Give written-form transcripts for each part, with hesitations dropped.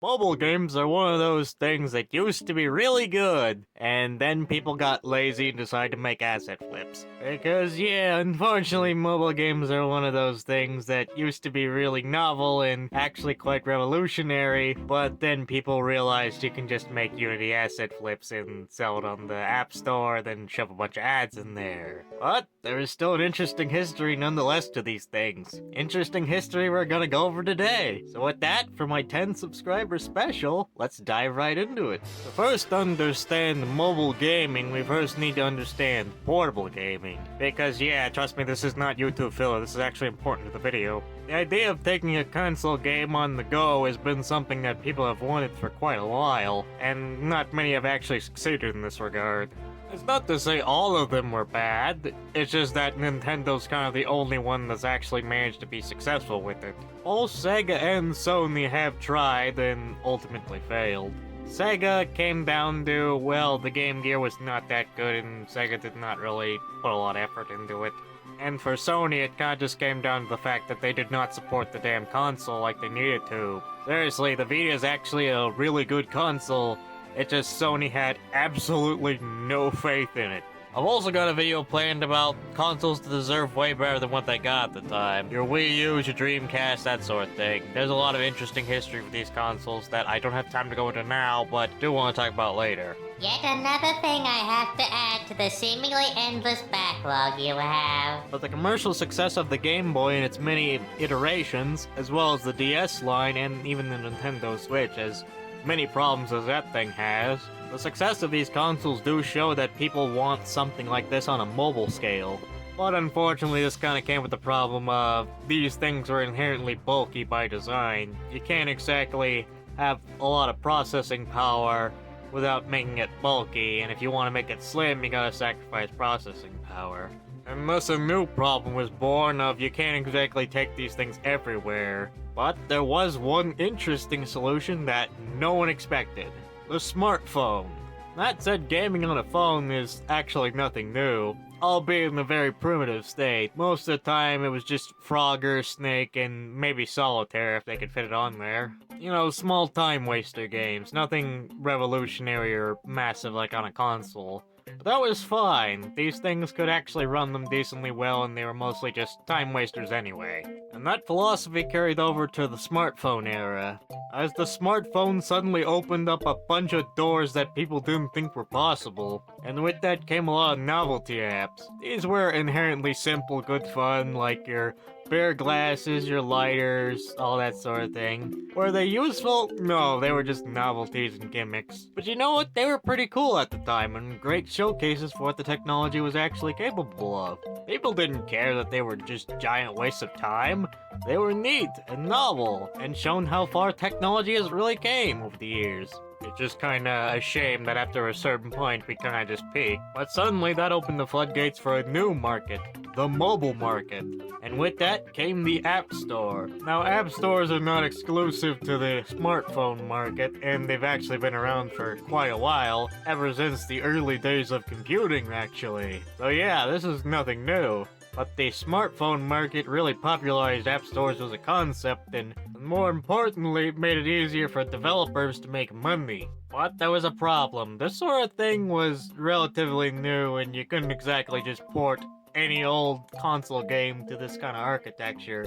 Mobile games are one of those things that used to be really good, and then people got lazy and decided to make asset flips. Because, yeah, unfortunately, mobile games are one of those things that used to be really novel and actually quite revolutionary, but then people realized you can just make Unity asset flips and sell it on the App Store, then shove a bunch of ads in there. But there is still an interesting history nonetheless to these things. Interesting history we're gonna go over today. So with that, for my 10 subscriber special, let's dive right into it. To first understand mobile gaming, we first need to understand portable gaming. Because yeah, trust me, this is not YouTube filler, this is actually important to the video. The idea of taking a console game on the go has been something that people have wanted for quite a while, and not many have actually succeeded in this regard. It's not to say all of them were bad, it's just that Nintendo's kind of the only one that's actually managed to be successful with it. Both SEGA and Sony have tried and ultimately failed. SEGA came down to, well, the Game Gear was not that good and SEGA did not really put a lot of effort into it. And for Sony, it kinda just came down to the fact that they did not support the damn console like they needed to. Seriously, the Vita is actually a really good console, it's just Sony had absolutely no faith in it. I've also got a video planned about consoles that deserve way better than what they got at the time. Your Wii U's, your Dreamcast, that sort of thing. There's a lot of interesting history for these consoles that I don't have time to go into now, but do want to talk about later. Yet another thing I have to add to the seemingly endless backlog you have. But the commercial success of the Game Boy and its many iterations, as well as the DS line and even the Nintendo Switch, as many problems as that thing has, the success of these consoles do show that people want something like this on a mobile scale. But unfortunately, this kinda came with the problem of these things are inherently bulky by design. You can't exactly have a lot of processing power without making it bulky, and if you want to make it slim, you gotta sacrifice processing power. And thus a new problem was born of you can't exactly take these things everywhere. But there was one interesting solution that no one expected. The smartphone. That said, gaming on a phone is actually nothing new, albeit in a very primitive state. Most of the time it was just Frogger, Snake, and maybe Solitaire if they could fit it on there. You know, small time waster games, nothing revolutionary or massive like on a console. But that was fine. These things could actually run them decently well and they were mostly just time wasters anyway. And that philosophy carried over to the smartphone era. As the smartphone suddenly opened up a bunch of doors that people didn't think were possible. And with that came a lot of novelty apps. These were inherently simple, good fun, like your beer glasses, your lighters, all that sort of thing. Were they useful? No, they were just novelties and gimmicks. But you know what? They were pretty cool at the time and great showcases for what the technology was actually capable of. People didn't care that they were just giant wastes of time. They were neat and novel and shown how far technology has really came over the years. It's just kinda a shame that after a certain point we kinda just peaked. But suddenly that opened the floodgates for a new market, the mobile market. And with that came the App Store. Now App Stores are not exclusive to the smartphone market, and they've actually been around for quite a while, ever since the early days of computing actually. So yeah, this is nothing new. But the smartphone market really popularized app stores as a concept and, more importantly, made it easier for developers to make money. But there was a problem. This sort of thing was relatively new and you couldn't exactly just port any old console game to this kind of architecture.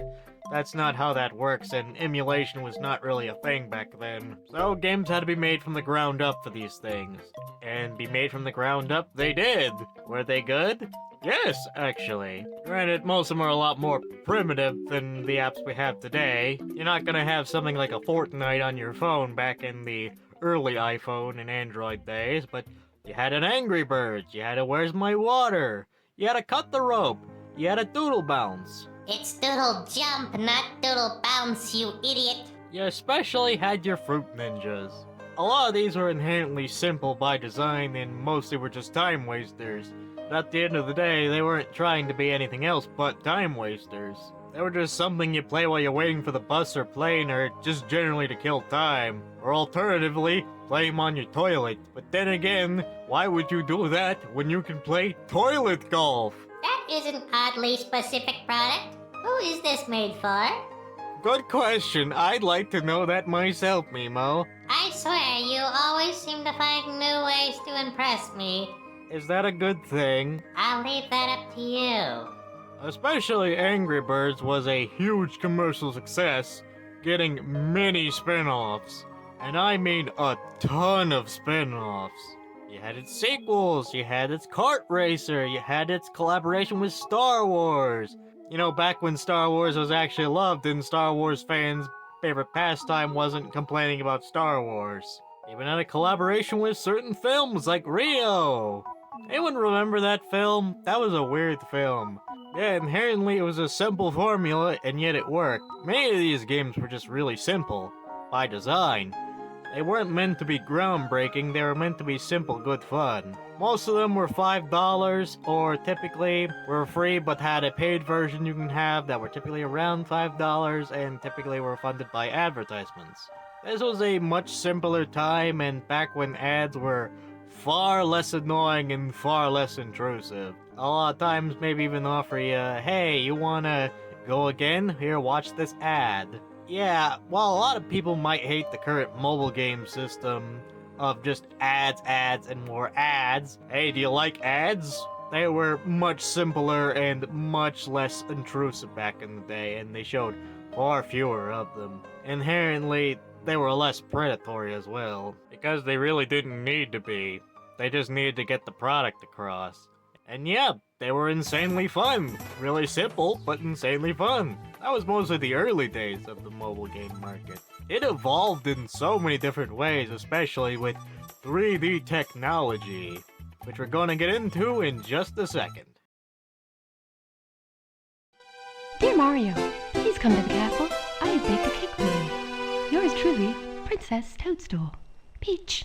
That's not how that works, and emulation was not really a thing back then. So games had to be made from the ground up for these things. And be made from the ground up they did! Were they good? Yes, actually. Granted, most of them are a lot more primitive than the apps we have today. You're not gonna have something like a Fortnite on your phone back in the early iPhone and Android days, but you had an Angry Birds, you had a Where's My Water, you had a Cut the Rope, you had a Doodle Bounce. It's doodle jump, not doodle bounce, you idiot. You especially had your Fruit Ninjas. A lot of these were inherently simple by design and mostly were just time wasters. But at the end of the day, they weren't trying to be anything else but time wasters. They were just something you play while you're waiting for the bus or plane, or just generally to kill time. Or alternatively, play them on your toilet. But then again, why would you do that when you can play toilet golf? That is an oddly specific product. Who is this made for? Good question. I'd like to know that myself, Mimo. I swear, you always seem to find new ways to impress me. Is that a good thing? I'll leave that up to you. Especially Angry Birds was a huge commercial success, getting many spin-offs. And I mean a ton of spin-offs. You had its sequels, you had its kart racer, you had its collaboration with Star Wars. You know, back when Star Wars was actually loved and Star Wars fans' favorite pastime wasn't complaining about Star Wars. Even had a collaboration with certain films like Rio. Anyone remember that film? That was a weird film. Yeah, inherently it was a simple formula, and yet it worked. Many of these games were just really simple, by design. They weren't meant to be groundbreaking, they were meant to be simple, good fun. Most of them were $5, or typically were free but had a paid version you can have that were typically around $5 and typically were funded by advertisements. This was a much simpler time and back when ads were far less annoying and far less intrusive. A lot of times maybe even offer you, hey, you wanna go again? Here, watch this ad. Yeah, while a lot of people might hate the current mobile game system of just ads, and more ads, hey, do you like ads? They were much simpler and much less intrusive back in the day, and they showed far fewer of them. Inherently, they were less predatory as well, because they really didn't need to be. They just needed to get the product across. And yeah, they were insanely fun. Really simple, but insanely fun. That was mostly the early days of the mobile game market. It evolved in so many different ways, especially with 3D technology, which we're gonna get into in just a second. Dear Mario, please come to the castle. I have baked a cake for you. Yours truly, Princess Toadstool. Peach.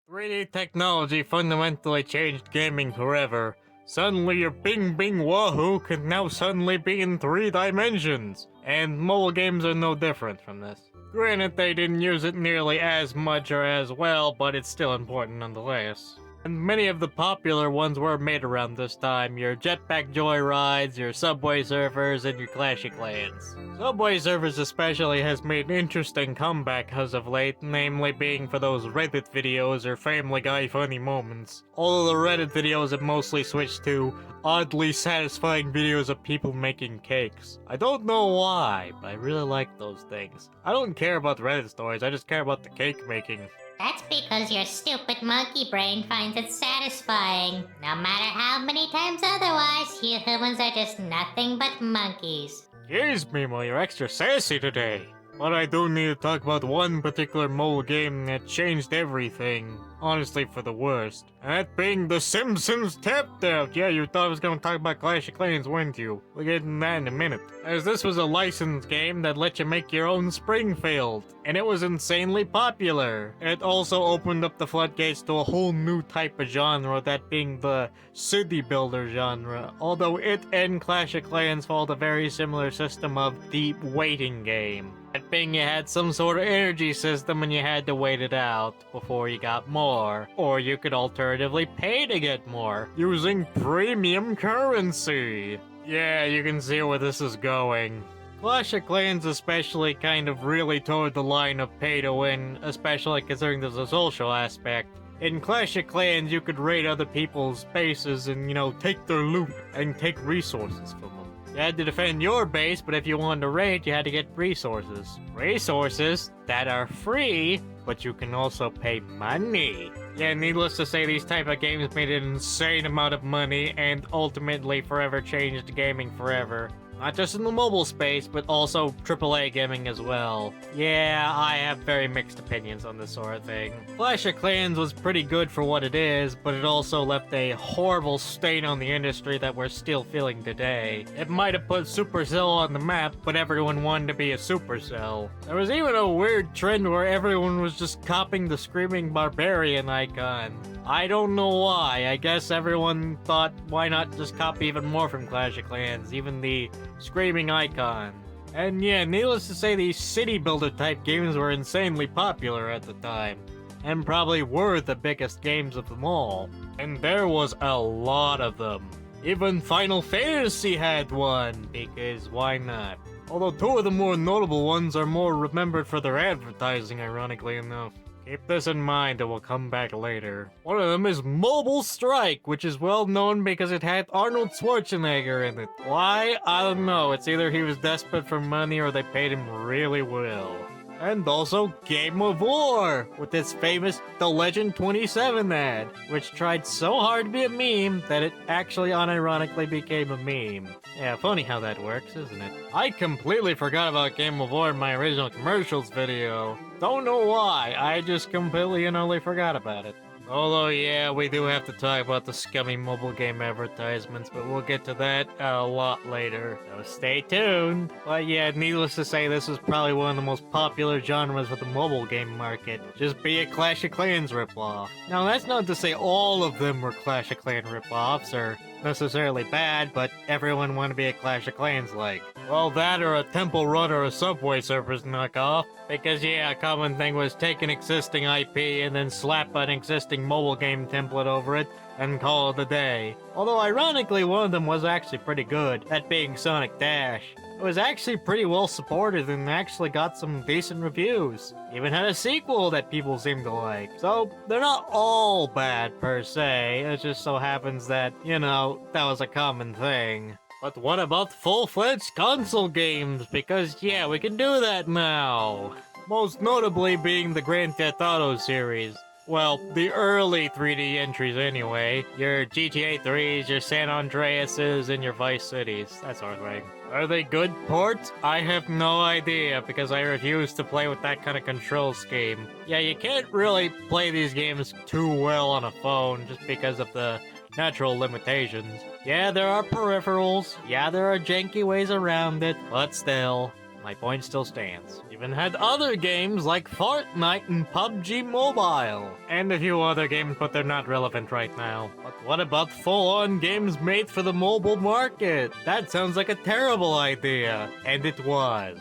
3D technology fundamentally changed gaming forever. Suddenly your Bing Bing Wahoo can now suddenly be in 3 dimensions. And mobile games are no different from this. Granted, they didn't use it nearly as much or as well, but it's still important nonetheless. And many of the popular ones were made around this time. Your Jetpack Joyrides, your Subway Surfers, and your Clash of Clans. Subway Surfers especially has made an interesting comeback as of late, namely being for those Reddit videos or Family Guy funny moments. Although the Reddit videos have mostly switched to oddly satisfying videos of people making cakes. I don't know why, but I really like those things. I don't care about the Reddit stories, I just care about the cake making. That's because your stupid monkey brain finds it satisfying. No matter how many times otherwise, you humans are just nothing but monkeys. Jeez, Mimo, you're extra sassy today. But I do need to talk about one particular mobile game that changed everything. Honestly, for the worst. And that being The Simpsons Tapped Out. Yeah, you thought I was gonna talk about Clash of Clans, weren't you? We'll get into that in a minute. As this was a licensed game that let you make your own Springfield. And it was insanely popular. It also opened up the floodgates to a whole new type of genre, that being the city builder genre. Although it and Clash of Clans followed a very similar system of the waiting game. That being you had some sort of energy system and you had to wait it out before you got more. Or you could alternatively pay to get more, using premium currency. Yeah, you can see where this is going. Clash of Clans especially kind of really towed the line of pay to win, especially considering there's a social aspect. In Clash of Clans, you could raid other people's bases and, you know, take their loot and take resources from them. You had to defend your base, but if you wanted to raid, you had to get resources. Resources that are free, but you can also pay money. Yeah, needless to say, these type of games made an insane amount of money and ultimately forever changed gaming forever. Not just in the mobile space, but also AAA gaming as well. Yeah, I have very mixed opinions on this sort of thing. Clash of Clans was pretty good for what it is, but it also left a horrible stain on the industry that we're still feeling today. It might have put Supercell on the map, but everyone wanted to be a Supercell. There was even a weird trend where everyone was just copying the Screaming Barbarian icon. I don't know why. I guess everyone thought, why not just copy even more from Clash of Clans, even the Screaming icon. And yeah, needless to say, these city builder type games were insanely popular at the time, and probably were the biggest games of them all. And there was a lot of them. Even Final Fantasy had one, because why not? Although two of the more notable ones are more remembered for their advertising, ironically enough. Keep this in mind, it will come back later. One of them is Mobile Strike, which is well known because it had Arnold Schwarzenegger in it. Why? I don't know. It's either he was desperate for money or they paid him really well. And also Game of War, with its famous The Legend 27 ad, which tried so hard to be a meme that it actually unironically became a meme. Yeah, funny how that works, isn't it? I completely forgot about Game of War in my original commercials video. Don't know why, I just completely and utterly forgot about it. Although, yeah, we do have to talk about the scummy mobile game advertisements, but we'll get to that a lot later, so stay tuned. But yeah, needless to say, this is probably one of the most popular genres with the mobile game market. Just be a Clash of Clans ripoff. Now, that's not to say all of them were Clash of Clans ripoffs, or necessarily bad, but everyone wanted to be a Clash of Clans like. Well, that or a Temple Run or a Subway Surfers knockoff. Because yeah, a common thing was take an existing IP and then slap an existing mobile game template over it and call it a day. Although ironically, one of them was actually pretty good, that being Sonic Dash. It was actually pretty well supported and actually got some decent reviews. Even had a sequel that people seem to like. So, they're not all bad per se, it just so happens that, you know, that was a common thing. But what about full-fledged console games? Because yeah, we can do that now. Most notably being the Grand Theft Auto series. Well, the early 3D entries anyway. Your GTA 3s, your San Andreases, and your Vice Cities, that sort of thing. Are they good ports? I have no idea, because I refuse to play with that kind of control scheme. Yeah, you can't really play these games too well on a phone, just because of the natural limitations. Yeah, there are peripherals, yeah, there are janky ways around it, but still, my point still stands. Even had other games like Fortnite and PUBG Mobile, and a few other games, but they're not relevant right now. But what about full-on games made for the mobile market? That sounds like a terrible idea, and it was.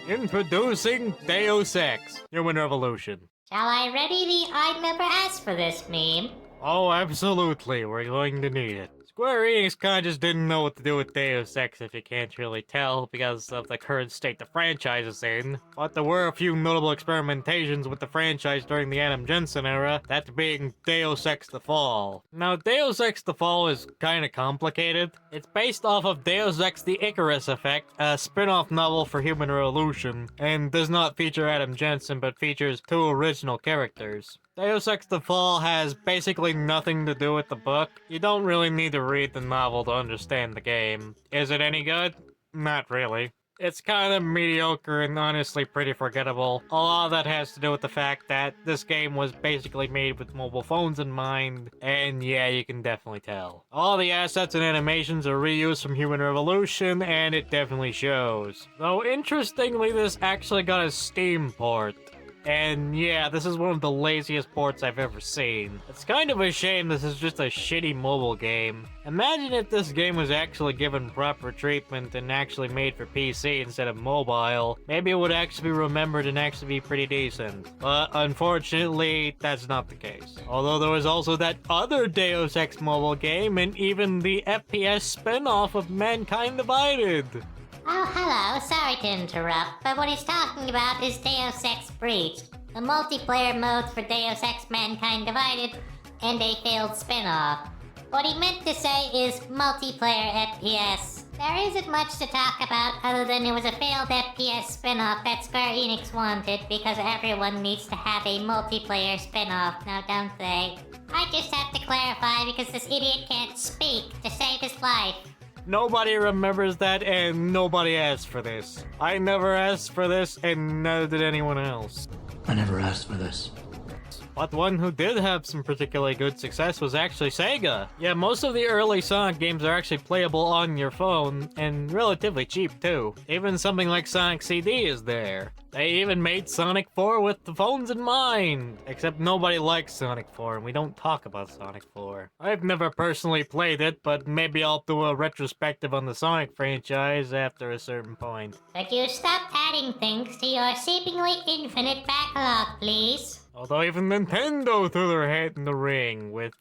Introducing Deus Ex: Human Revolution. Shall I ready the I never asked for this meme? Oh, absolutely, we're going to need it. Square Enix kinda just didn't know what to do with Deus Ex, if you can't really tell, because of the current state the franchise is in. But there were a few notable experimentations with the franchise during the Adam Jensen era, that being Deus Ex The Fall. Now, Deus Ex The Fall is kinda complicated. It's based off of Deus Ex The Icarus Effect, a spin-off novel for Human Revolution, and does not feature Adam Jensen, but features two original characters. Deus Ex The Fall has basically nothing to do with the book. You don't really need to read the novel to understand the game. Is it any good? Not really. It's kind of mediocre and honestly pretty forgettable. A lot of that has to do with the fact that this game was basically made with mobile phones in mind, and yeah, you can definitely tell. All the assets and animations are reused from Human Revolution, and it definitely shows. Though interestingly, this actually got a Steam port. And yeah, this is one of the laziest ports I've ever seen. It's kind of a shame this is just a shitty mobile game. Imagine if this game was actually given proper treatment and actually made for PC instead of mobile. Maybe it would actually be remembered and actually be pretty decent. But unfortunately, that's not the case. Although there was also that other Deus Ex mobile game and even the FPS spin-off of Mankind Divided. Oh, hello. Sorry to interrupt, but what he's talking about is Deus Ex Breached, the multiplayer mode for Deus Ex Mankind Divided, and a failed spin-off. What he meant to say is multiplayer FPS. There isn't much to talk about other than it was a failed FPS spin-off that Square Enix wanted because everyone needs to have a multiplayer spin-off, now don't they? I just have to clarify because this idiot can't speak to save his life. Nobody remembers that, and nobody asked for this. I never asked for this, and neither did anyone else. I never asked for this. But one who did have some particularly good success was actually SEGA. Yeah, most of the early Sonic games are actually playable on your phone, and relatively cheap too. Even something like Sonic CD is there. They even made Sonic 4 with the phones in mind! Except nobody likes Sonic 4, and we don't talk about Sonic 4. I've never personally played it, but maybe I'll do a retrospective on the Sonic franchise after a certain point. Could you stop adding things to your seemingly infinite backlog, please? Although even Nintendo threw their hat in the ring with,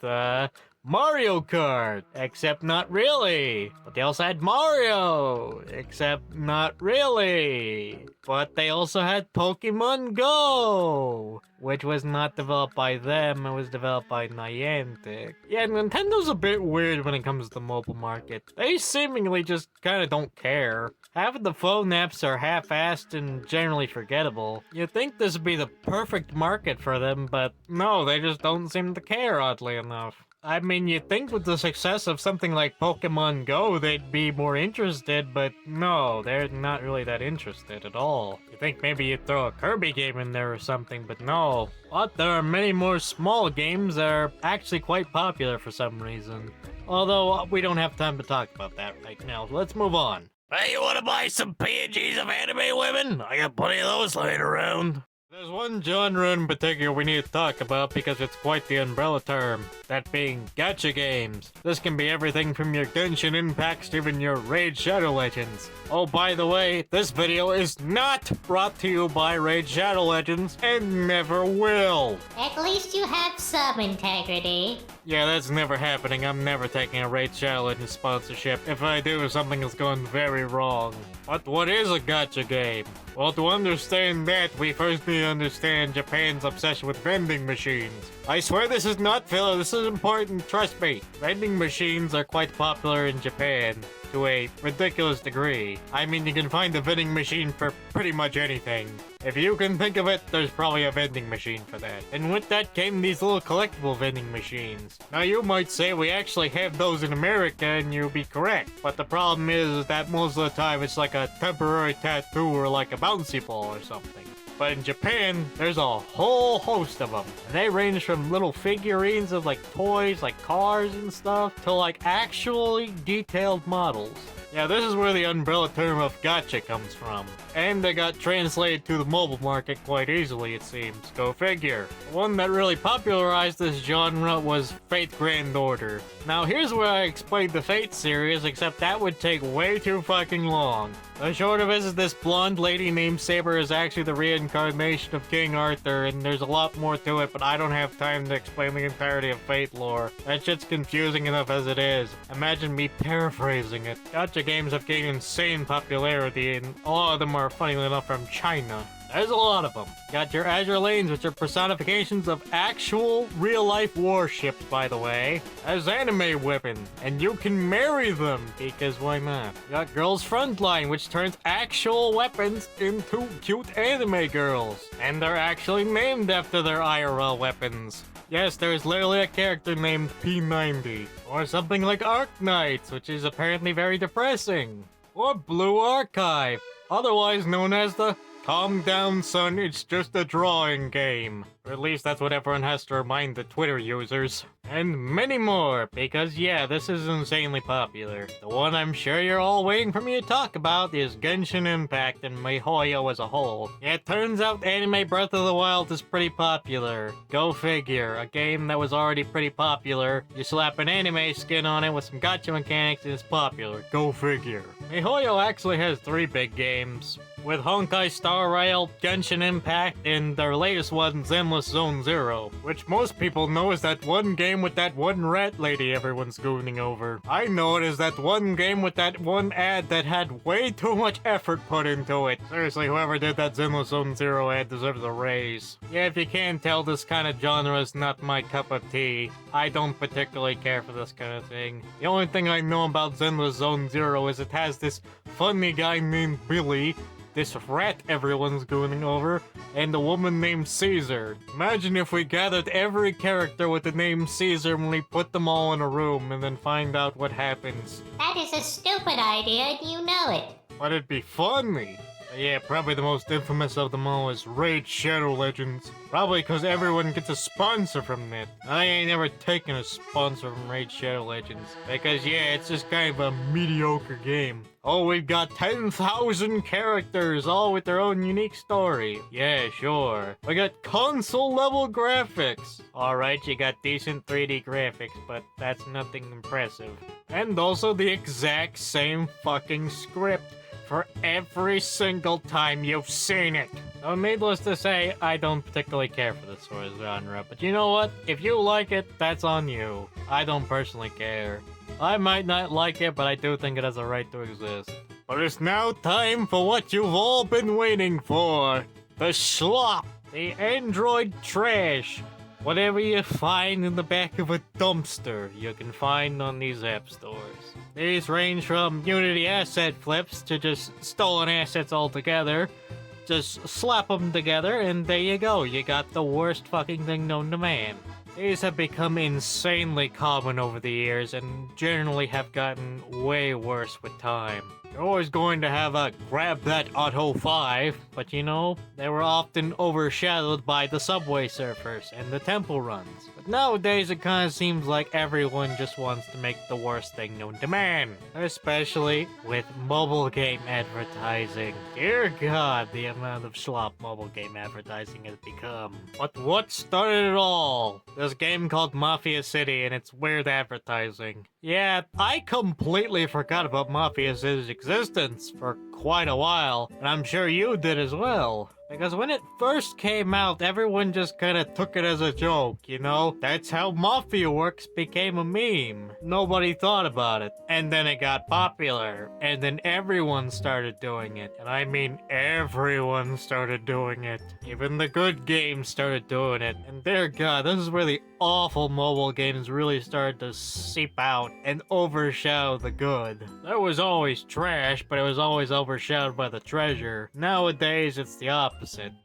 Mario Kart, except not really. But they also had Mario, except not really. But they also had Pokemon Go, which was not developed by them, it was developed by Niantic. Yeah, Nintendo's a bit weird when it comes to the mobile market. They seemingly just kinda don't care. Half of the phone apps are half-assed and generally forgettable. You'd think this would be the perfect market for them, but no, they just don't seem to care, oddly enough. I mean, you'd think with the success of something like Pokemon Go, they'd be more interested, but no, they're not really that interested at all. You think maybe you'd throw a Kirby game in there or something, but no. But there are many more small games that are actually quite popular for some reason. Although, we don't have time to talk about that right now, so let's move on. Hey, you wanna buy some PNGs of anime women? I got plenty of those laying around. There's one genre in particular we need to talk about because it's quite the umbrella term, that being gacha games. This can be everything from your Genshin Impacts to even your Raid Shadow Legends. Oh, by the way, this video is not brought to you by Raid Shadow Legends and never will. At least you have some integrity. Yeah, that's never happening. I'm never taking a Raid Shadow Legends sponsorship. If I do, something is going very wrong. But what is a gacha game? Well, to understand that, we first need to understand Japan's obsession with vending machines. I swear this is not filler, this is important, trust me. Vending machines are quite popular in Japan, to a ridiculous degree. I mean, you can find a vending machine for pretty much anything. If you can think of it, there's probably a vending machine for that. And with that came these little collectible vending machines. Now you might say we actually have those in America, and you'll be correct. But the problem is that most of the time it's like a temporary tattoo or like a bouncy ball or something. But in Japan, there's a whole host of them. And they range from little figurines of like toys, like cars and stuff, to like actually detailed models. Yeah, this is where the umbrella term of gacha comes from. And they got translated to the mobile market quite easily, it seems. Go figure. The one that really popularized this genre was Fate Grand Order. Now here's where I explained the Fate series, except that would take way too fucking long. The short of it is this blonde lady named Saber is actually the reincarnation of King Arthur, and there's a lot more to it, but I don't have time to explain the entirety of Fate lore. That shit's confusing enough as it is. Imagine me paraphrasing it. Gacha games have gained insane popularity, and a lot of them are, funnily enough, from China. There's a lot of them. Got your Azure Lanes, which are personifications of actual real-life warships, by the way, as anime women, and you can marry them, because why not? You got Girls Frontline, which turns actual weapons into cute anime girls, and they're actually named after their IRL weapons. Yes, there's literally a character named P90, or something like Arc Knights, which is apparently very depressing, or Blue Archive, otherwise known as the calm down, son, it's just a drawing game. Or at least that's what everyone has to remind the Twitter users. And many more, because yeah, this is insanely popular. The one I'm sure you're all waiting for me to talk about is Genshin Impact and MiHoYo as a whole. Yeah, it turns out anime Breath of the Wild is pretty popular. Go figure, a game that was already pretty popular. You slap an anime skin on it with some gacha mechanics and it's popular. Go figure. MiHoYo actually has 3 big games, with Honkai Star Rail, Genshin Impact, and their latest one, Zenless Zone Zero, which most people know is that one game with that one rat lady everyone's gooning over. I know it as that one game with that one ad that had way too much effort put into it. Seriously, whoever did that Zenless Zone Zero ad deserves a raise. Yeah, if you can't tell, this kind of genre is not my cup of tea. I don't particularly care for this kind of thing. The only thing I know about Zenless Zone Zero is it has this funny guy named Billy, this rat everyone's gooning over, and a woman named Caesar. Imagine if we gathered every character with the name Caesar and we put them all in a room and then find out what happens. That is a stupid idea and you know it. But it'd be funny. Yeah, probably the most infamous of them all is Raid Shadow Legends. Probably because everyone gets a sponsor from it. I ain't ever taken a sponsor from Raid Shadow Legends. Because yeah, it's just kind of a mediocre game. Oh, we've got 10,000 characters, all with their own unique story. Yeah, sure. We got console-level graphics. Alright, you got decent 3D graphics, but that's nothing impressive. And also the exact same fucking script for every single time you've seen it. So needless to say, I don't particularly care for the sort of genre, but you know what? If you like it, that's on you. I don't personally care. I might not like it, but I do think it has a right to exist. But it's now time for what you've all been waiting for. The schlop. The Android trash. Whatever you find in the back of a dumpster, you can find on these app stores. These range from Unity asset flips to just stolen assets altogether. Just slap them together and there you go. You got the worst fucking thing known to man. These have become insanely common over the years and generally have gotten way worse with time. You're always going to have a grab that Auto 5, but you know, they were often overshadowed by the Subway Surfers and the Temple Runs. But nowadays it kinda seems like everyone just wants to make the worst thing known to man. Especially with mobile game advertising. Dear God, the amount of schlop mobile game advertising has become. But what started it all? This game called Mafia City and its weird advertising. Yeah, I completely forgot about Mafia City's existence for quite a while, and I'm sure you did as well. Because when it first came out, everyone just kinda took it as a joke, you know? That's how Mafia Works became a meme. Nobody thought about it. And then it got popular. And then everyone started doing it. And I mean everyone started doing it. Even the good games started doing it. And dear God, this is where the awful mobile games really started to seep out and overshadow the good. There was always trash, but it was always overshadowed by the treasure. Nowadays, it's the opposite.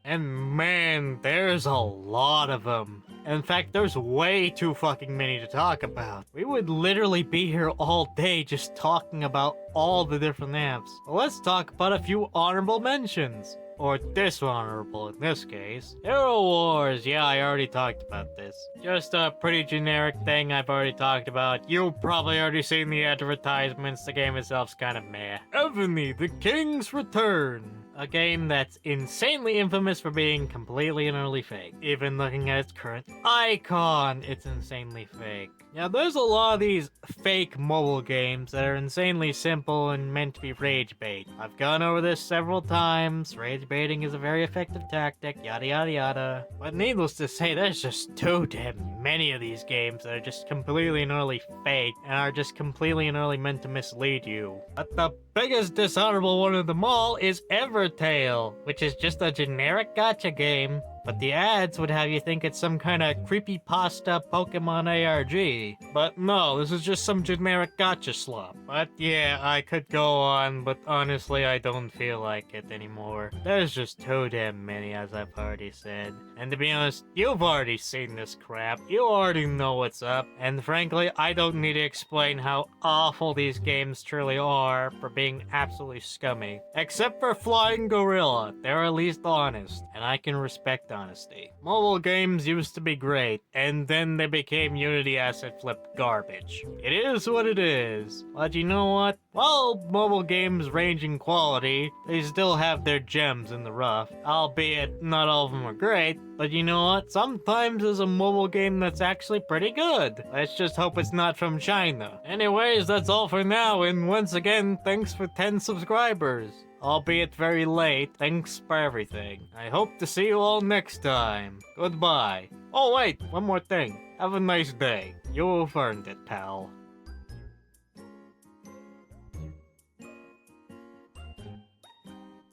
And man, there's a lot of them. In fact, there's way too fucking many to talk about. We would literally be here all day just talking about all the different apps. Well, let's talk about a few honorable mentions. Or dishonorable in this case. Hero Wars, yeah, I already talked about this. Just a pretty generic thing I've already talked about. You've probably already seen the advertisements, the game itself's kinda meh. Ebony, the King's Return. A game that's insanely infamous for being completely and utterly fake. Even looking at its current icon, it's insanely fake. Now, there's a lot of these fake mobile games that are insanely simple and meant to be rage bait. I've gone over this several times. Rage baiting is a very effective tactic, yada yada yada. But needless to say, there's just too damn many of these games that are just completely and utterly fake and are just completely and utterly meant to mislead you. But the biggest dishonorable one of them all is Evertale, which is just a generic gacha game. But the ads would have you think it's some kind of creepypasta Pokemon ARG. But no, this is just some generic gacha slop. But yeah, I could go on, but honestly I don't feel like it anymore. There's just too damn many, as I've already said. And to be honest, you've already seen this crap. You already know what's up. And frankly, I don't need to explain how awful these games truly are for being absolutely scummy. Except for Flying Gorilla, they're at least honest, and I can respect honesty. Mobile games used to be great, and then they became Unity asset flip garbage. It is what it is. But you know what? While mobile games range in quality, they still have their gems in the rough. Albeit, not all of them are great, but you know what? Sometimes there's a mobile game that's actually pretty good. Let's just hope it's not from China. Anyways, that's all for now, and once again, thanks for 10 subscribers. Albeit very late, thanks for everything. I hope to see you all next time. Goodbye. Oh wait, one more thing. Have a nice day. You've earned it, pal.